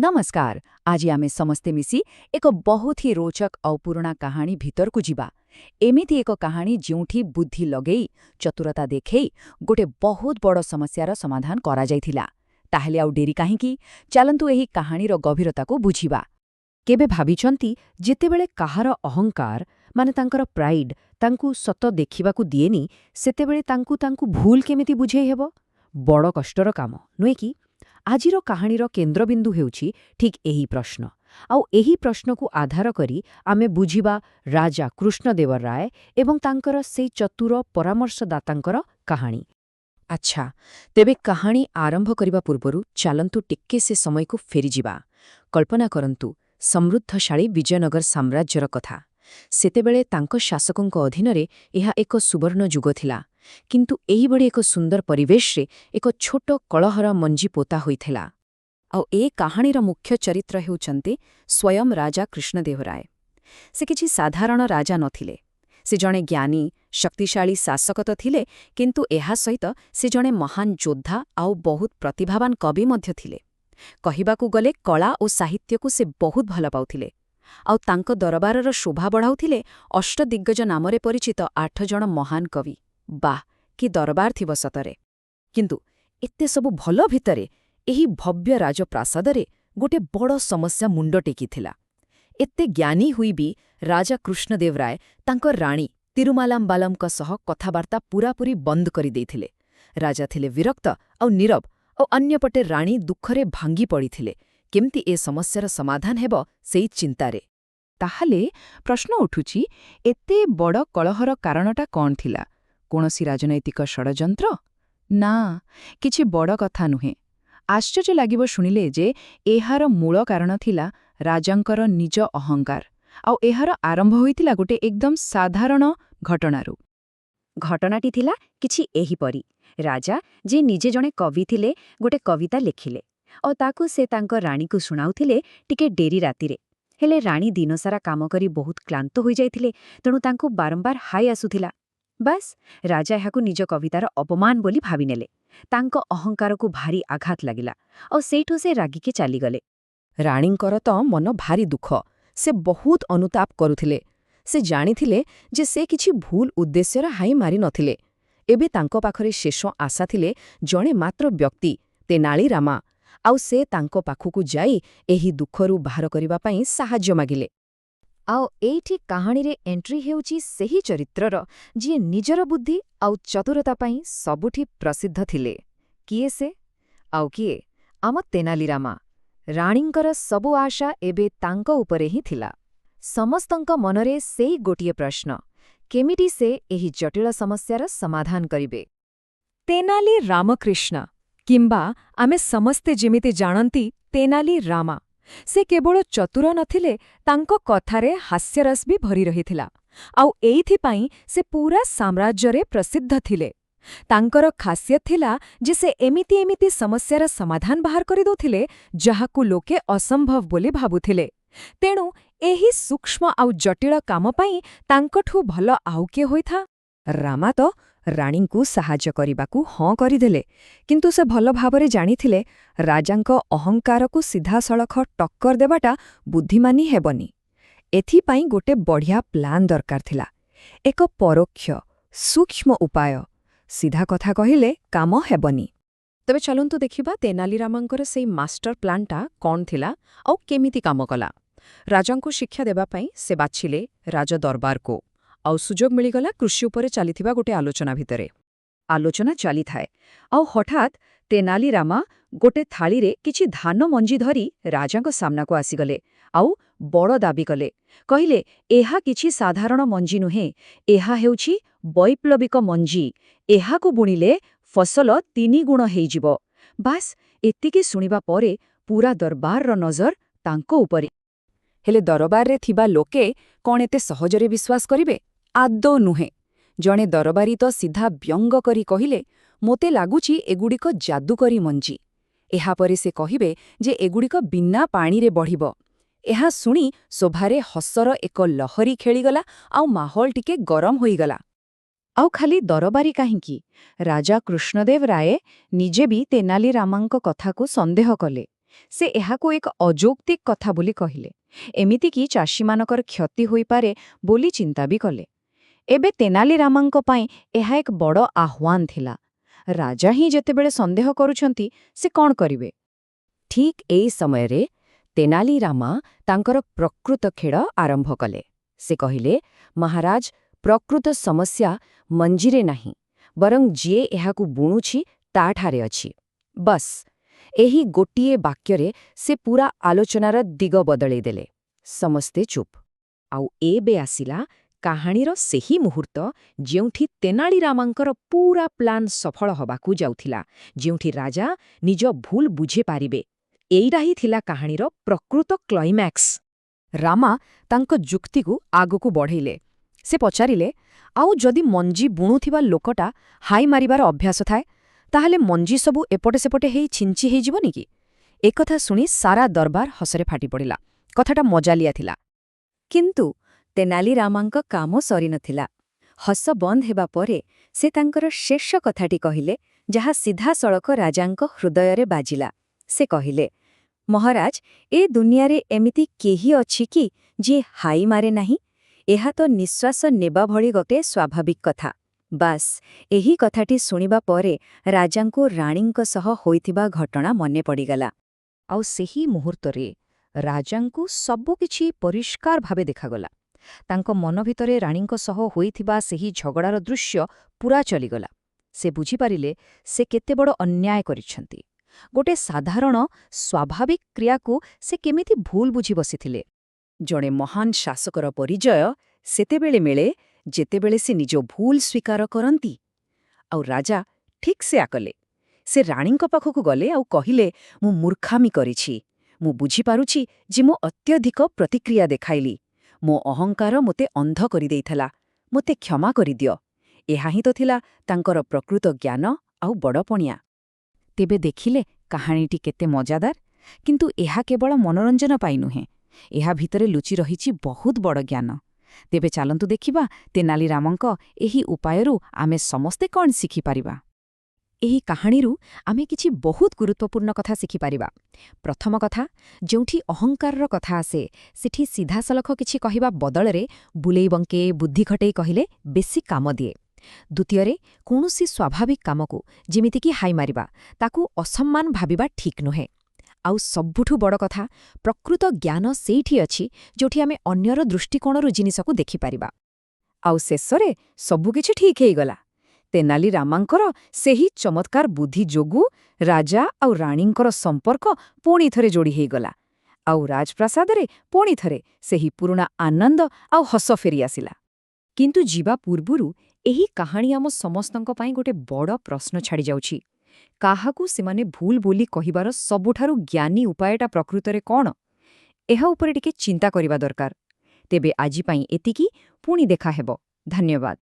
नमस्कार। आज आमे समस्ते मिसी एक बहुत ही रोचक और पुराना कहानी भीतर को जीवा। एमिति एक कहानी जोंठी बुद्धि लगेई चतुरता देखेई गोटे बहुत बड़ समस्यार समाधान करा जाइथिला। ताहेले आउ डेरी काहींकी चलंतु एही कहानीर गभीरता को बुझिबा। केबे भाबिचंती जेतेबेले काहार अहंकार माने तांकर प्राइड तांकु सत देखिबाकू दिएनी सेतेबेले तांकु भूल केमिति बुझेई हेबो। बड़ कष्टर काम नुहे कि आजिर कहानीर केन्द्रबिंदु हेउछि ठीक एही प्रश्न। आउ एही प्रश्नकू आधार करी आमे बुझिबा राजा कृष्णदेव राय एवं तांकर से चतुर परामर्शदातांकर कहानी। अच्छा, तेबे कहानी आरंभ करिबा पूर्वरु चालंतु टिक्के से समय को फेरीजिबा। कल्पना करंतु समृद्धशाळी विजयनगर साम्राज्यर कथा। सेतेबेले तांको शासकंक अधीनरे एहा एक सुवर्ण जुग थिला। किंतु एहीबडी एक सुंदर परिवेशरे एक छोट कलहर मंजी पोता होइथिला। आउ ए कहानीर मुख्य चरित्र हेउचंती स्वयं राजा कृष्णदेव राय। से किछि साधारण राजा नथिले। से जणे ज्ञानी शक्तिशाली शासक तो थिले, किंतु एहा सहित से जणे महान योद्धा आउ बहुत प्रतिभावान कवि मध्य थिले। कहिबाकू गले कला और साहित्य को से बहुत भल पाउथिले। आउ तांको दरबारर शोभा बढ़ाउथिले अष्टदिग्गज नामरे परिचित 8 जण महान कवि। बाह, कि दरबार थिब सतरे। किंतु एत्ते सबु भल भितरे एही भव्य राजप्रासादरे गोटे बड़ समस्या मुंड टेकिथिला। एत्ते ज्ञानी हुई भी राजा कृष्णदेव राय तांकर राणी तिरुमालाम्बालमक सह कथाबार्ता पूरापूरी बंद करि देइथिले। राजा थिले विरक्त आउ नीरव और अन्यपटे राणी दुखरे भांगी पड़िथिले। केमती ए समस्यार समाधान हेब सेई चिंतारे। ताहाले प्रश्न उठुछि, एत्ते बड़ कलहर कारणटा कौन थिला? कोनोसी राजनैतिक षड़यंत्र? ना, किछि बड़ कथा नुहे। आश्चर्य लागिब शुणिले जे एहार मूल कारण थिला राजांकर निज अहंकार। आउ एहार आरंभ होइतिला गोटे एकदम साधारण घटनारू। घटनाटी थिला किछि एहीपरि। राजा जे निजे जणे कवि थिले गोटे कविता लेखिले और ताकू से तांको राणी को सुनाउथिले टिके डेरी रातिरे। हेले राणी दिनसारा काम करी बहुत क्लांत होई जाइथिले, तेणु तांको बारंबार हाई आसुथिला। बस राजा एहाकू निज कवितार अपमान बोली भाविनेले। तांको अहंकार को भारी आघात लागिला और सेठू से रागिके चालीगले। राणींकर तो मन भारी दुख। से बहुत अनुताप करुथिले। से जानिथिले जे से किछि भूल उद्देश्यर हाई मारी नथिले। एबे तांको पाखरे शेष आशा थिले जणे मात्र व्यक्ति तेनाली रामा। आउ से तांको पाखुकू जाई एही दुखरू बाहर करिबा पई साहाय्य मागिले। आउ एठी कहानी रे एंट्री हेउची सेही चरित्रर जी निजर बुद्धि आउ चतुरता पई सबुठी प्रसिद्ध थिले। किए से? आउ किए? आम तेनाली रामा। राणींकर सबु आशा एबे तांको उपरे ही थिला। समस्तंक मनरे सेई गोटिए प्रश्न, केमिटी से एही जटिल समस्यार समाधान करिबे। तेनाली रामकृष्ण किंबा आमे समस्ते जेमिति जानंती तेनाली रामा। से केवल चतुर नथिले, तांको कथारे हास्यरस भी भरी रहिथिला। आउ एइथिपाई से पूरा साम्राज्यरे प्रसिद्ध थिले। तांकर खासियत थिला जे से एमिति एमिति समस्यार समाधान बाहर करि दोथिले जहाकू लोके असंभव बोली भाबुथिले। तेणु एही सूक्ष्म आउ जटिल काम पाई तांकठू भल आउ किए होइथा? रामा तो राणींकू साहाय्य करिबाकू हाँ करिदेले, किंतु से भल भावरे जानिथिले राजांको अहंकारकू सीधासळख टक्कर देबाटा बुद्धिमानी हेबनी। एथिपाई गोटे बढ़िया प्लान दरकार थिला। एक परोक्ष सूक्ष्म उपाय। सीधा कथा कहिले काम हेबनी। तबे चलंतु देखिबा तेनाली रामांकर सेई मास्टर प्लानटा कौन थिला आउ केमिति काम कला। राजांकू शिक्षा देबा पई से बाछिले राज दरबार को। आउ सुजोग मिलिगला कृषि उपरे चलिथिबा गोटे आलोचना भितरे। आलोचना चली थाए आउ हठात तेनाली रामा गोटे थाळीरे किछि धान मंजी धरी राजांको सामनाको आसीगले आउ बड़ दाबी कले। कहिले एहा किछि साधारण मंजी नुहे, एहा हेउछि वैप्लविक मंजी। एहाकू बुणिले फसल 3 गुण हेइजिबो। बास एतिकी सुनिबा परे पूरा दरबारर नजर तांको उपरे। हेले दरबारे थिबा लोके कोन एते सहजरे विश्वास करिवे? आदौ नुहे। जणे दरबारी तो सीधा व्यंग करी कहिले, मोते लागुची एगुड़िक जादुकरी मंजी। एहापरे से कहिबे जे एगुड़िक बिना पाणीरे बढ़िबो। एहा सुनी शोभारे हसर एक लहरी खेलीगला आउ माहौल टिके गरम होईगला। आउ खाली दरबारी काहींकी, राजा कृष्णदेव राय निजे भी तेनाली रामांको कथाकू संदेह कले। ସେ ଏହାକୁ ଏକ ଅଯୌକ୍ତିକ କଥା ବୋଲି କହିଲେ, ଏମିତିକି ଚାଷୀମାନଙ୍କର କ୍ଷତି ହୋଇପାରେ ବୋଲି ଚିନ୍ତା ବି କଲେ। ଏବେ ତେନାଲି ରାମାଙ୍କ ପାଇଁ ଏହା ଏକ ବଡ଼ ଆହ୍ୱାନ ଥିଲା। ରାଜା ହିଁ ଯେତେବେଳେ ସନ୍ଦେହ କରୁଛନ୍ତି, ସେ କ'ଣ କରିବେ? ଠିକ୍ ଏହି ସମୟରେ ତେନାଲି ରାମା ତାଙ୍କର ପ୍ରକୃତ ଖେଳ ଆରମ୍ଭ କଲେ। ସେ କହିଲେ, ମହାରାଜ, ପ୍ରକୃତ ସମସ୍ୟା ମଞ୍ଜିରେ ନାହିଁ, ବରଂ ଯିଏ ଏହାକୁ ବୁଣୁଛି ତାଠାରେ ଅଛି। ବସ୍, ଏହି ଗୋଟିଏ ବାକ୍ୟରେ ସେ ପୂରା ଆଲୋଚନାର ଦିଗ ବଦଳେଇ ଦେଲେ। ସମସ୍ତେ ଚୁପ୍। ଆଉ ଏବେ ଆସିଲା କାହାଣୀର ସେହି ମୁହୂର୍ତ୍ତ ଯେଉଁଠି ତେନାଲି ରାମାଙ୍କର ପୂରା ପ୍ଲାନ୍ ସଫଳ ହେବାକୁ ଯାଉଥିଲା, ଯେଉଁଠି ରାଜା ନିଜ ଭୁଲ ବୁଝିପାରିବେ। ଏଇଟା ହିଁ ଥିଲା କାହାଣୀର ପ୍ରକୃତ କ୍ଲାଇମ୍ୟାକ୍ସ। ରାମା ତାଙ୍କ ଯୁକ୍ତିକୁ ଆଗକୁ ବଢ଼େଇଲେ। ସେ ପଚାରିଲେ, ଆଉ ଯଦି ମଞ୍ଜି ବୁଣୁଥିବା ଲୋକଟା ହାଇ ମାରିବାର ଅଭ୍ୟାସ ଥାଏ, ତାହେଲେ ମଞ୍ଜି ସବୁ ଏପଟେ ସେପଟେ ହେଇ ଛିଞ୍ଚି ହେଇଯିବନି କି? ଏକଥା ଶୁଣି ସାରା ଦରବାର ହସରେ ଫାଟିପଡ଼ିଲା। କଥାଟା ମଜାଲିଆ ଥିଲା। କିନ୍ତୁ ତେନାଲି ରାମାଙ୍କ କାମ ସରିନଥିଲା। ହସ ବନ୍ଦ ହେବା ପରେ ସେ ତାଙ୍କର ଶେଷ କଥାଟି କହିଲେ, ଯାହା ସିଧାସଳଖ ରାଜାଙ୍କ ହୃଦୟରେ ବାଜିଲା। ସେ କହିଲେ, ମହାରାଜ, ଏ ଦୁନିଆରେ ଏମିତି କେହି ଅଛି କି ଯିଏ ହାଇ ମାରେ ନାହିଁ? ଏହା ତ ନିଶ୍ୱାସ ନେବା ଭଳି ଗୋଟେ ସ୍ୱାଭାବିକ କଥା। ବାସ୍, ଏହି କଥାଟି ଶୁଣିବା ପରେ ରାଜାଙ୍କୁ ରାଣୀଙ୍କ ସହ ହୋଇଥିବା ଘଟଣା ମନେ ପଡ଼ିଗଲା। ଆଉ ସେହି ମୁହୂର୍ତ୍ତରେ ରାଜାଙ୍କୁ ସବୁକିଛି ପରିଷ୍କାର ଭାବେ ଦେଖାଗଲା। ତାଙ୍କ ମନ ଭିତରେ ରାଣୀଙ୍କ ସହ ହୋଇଥିବା ସେହି ଝଗଡ଼ାର ଦୃଶ୍ୟ ପୂରା ଚଲିଗଲା। ସେ ବୁଝିପାରିଲେ ସେ କେତେ ବଡ଼ ଅନ୍ୟାୟ କରିଛନ୍ତି। ଗୋଟେ ସାଧାରଣ ସ୍ୱାଭାବିକ କ୍ରିୟାକୁ ସେ କେମିତି ଭୁଲ ବୁଝି ବସିଥିଲେ। ଜଣେ ମହାନ ଶାସକର ପରିଚୟ ସେତେବେଳେ ମିଳେ ଯେତେବେଳେ ସେ ନିଜ ଭୁଲ ସ୍ୱୀକାର କରନ୍ତି। ଆଉ ରାଜା ଠିକ୍ ସେୟା କଲେ। ସେ ରାଣୀଙ୍କ ପାଖକୁ ଗଲେ ଆଉ କହିଲେ, ମୁଁ ମୂର୍ଖାମି କରିଛି। ମୁଁ ବୁଝିପାରୁଛି ଯେ ମୁଁ ଅତ୍ୟଧିକ ପ୍ରତିକ୍ରିୟା ଦେଖାଇଲି। ମୋ ଅହଙ୍କାର ମୋତେ ଅନ୍ଧ କରିଦେଇଥିଲା। ମୋତେ କ୍ଷମା କରିଦିଅ। ଏହା ହିଁ ତ ଥିଲା ତାଙ୍କର ପ୍ରକୃତ ଜ୍ଞାନ ଆଉ ବଡ଼ପଣିଆ। ତେବେ ଦେଖିଲେ କାହାଣୀଟି କେତେ ମଜାଦାର? କିନ୍ତୁ ଏହା କେବଳ ମନୋରଞ୍ଜନ ପାଇଁ ନୁହେଁ। ଏହା ଭିତରେ ଲୁଚି ରହିଛି ବହୁତ ବଡ଼ ଜ୍ଞାନ। ତେବେ ଚାଲନ୍ତୁ ଦେଖିବା ତେନାଲି ରାମଙ୍କ ଏହି ଉପାୟରୁ ଆମେ ସମସ୍ତେ କ'ଣ ଶିଖିପାରିବା। ଏହି କାହାଣୀରୁ ଆମେ କିଛି ବହୁତ ଗୁରୁତ୍ୱପୂର୍ଣ୍ଣ କଥା ଶିଖିପାରିବା। ପ୍ରଥମ କଥା, ଯେଉଁଠି ଅହଙ୍କାରର କଥା ଆସେ, ସେଠି ସିଧାସଳଖ କିଛି କହିବା ବଦଳରେ ବୁଲେଇ ବଙ୍କେଇ ବୁଦ୍ଧି ଖଟେଇ କହିଲେ ବେଶୀ କାମ ଦିଏ। ଦ୍ୱିତୀୟରେ, କୌଣସି ସ୍ୱାଭାବିକ କାମକୁ, ଯେମିତିକି ହାଇ ମାରିବା, ତାକୁ ଅସମ୍ମାନ ଭାବିବା ଠିକ୍ ନୁହେଁ। ଆଉ ସବୁଠୁ ବଡ଼ କଥା, ପ୍ରକୃତ ଜ୍ଞାନ ସେଇଠି ଅଛି ଯେଉଁଠି ଆମେ ଅନ୍ୟର ଦୃଷ୍ଟିକୋଣରୁ ଜିନିଷକୁ ଦେଖିପାରିବା। ଆଉ ଶେଷରେ ସବୁକିଛି ଠିକ୍ ହେଇଗଲା। ତେନାଲି ରାମାଙ୍କର ସେହି ଚମତ୍କାର ବୁଦ୍ଧି ଯୋଗୁଁ ରାଜା ଆଉ ରାଣୀଙ୍କର ସମ୍ପର୍କ ପୁଣି ଥରେ ଯୋଡ଼ି ହେଇଗଲା। ଆଉ ରାଜପ୍ରାସାଦରେ ପୁଣି ଥରେ ସେହି ପୁରୁଣା ଆନନ୍ଦ ଆଉ ହସ ଫେରିଆସିଲା। କିନ୍ତୁ ଯିବା ପୂର୍ବରୁ ଏହି କାହାଣୀ ଆମ ସମସ୍ତଙ୍କ ପାଇଁ ଗୋଟେ ବଡ଼ ପ୍ରଶ୍ନ ଛାଡ଼ିଯାଉଛି। କାହାକୁ ସେମାନେ ଭୁଲ ବୋଲି କହିବାର ସବୁଠାରୁ ଜ୍ଞାନୀ ଉପାୟଟା ପ୍ରକୃତରେ କ'ଣ? ଏହା ଉପରେ ଟିକେ ଚିନ୍ତା କରିବା ଦରକାର। ତେବେ ଆଜି ପାଇଁ ଏତିକି। ପୁଣି ଦେଖା ହେବ। ଧନ୍ୟବାଦ।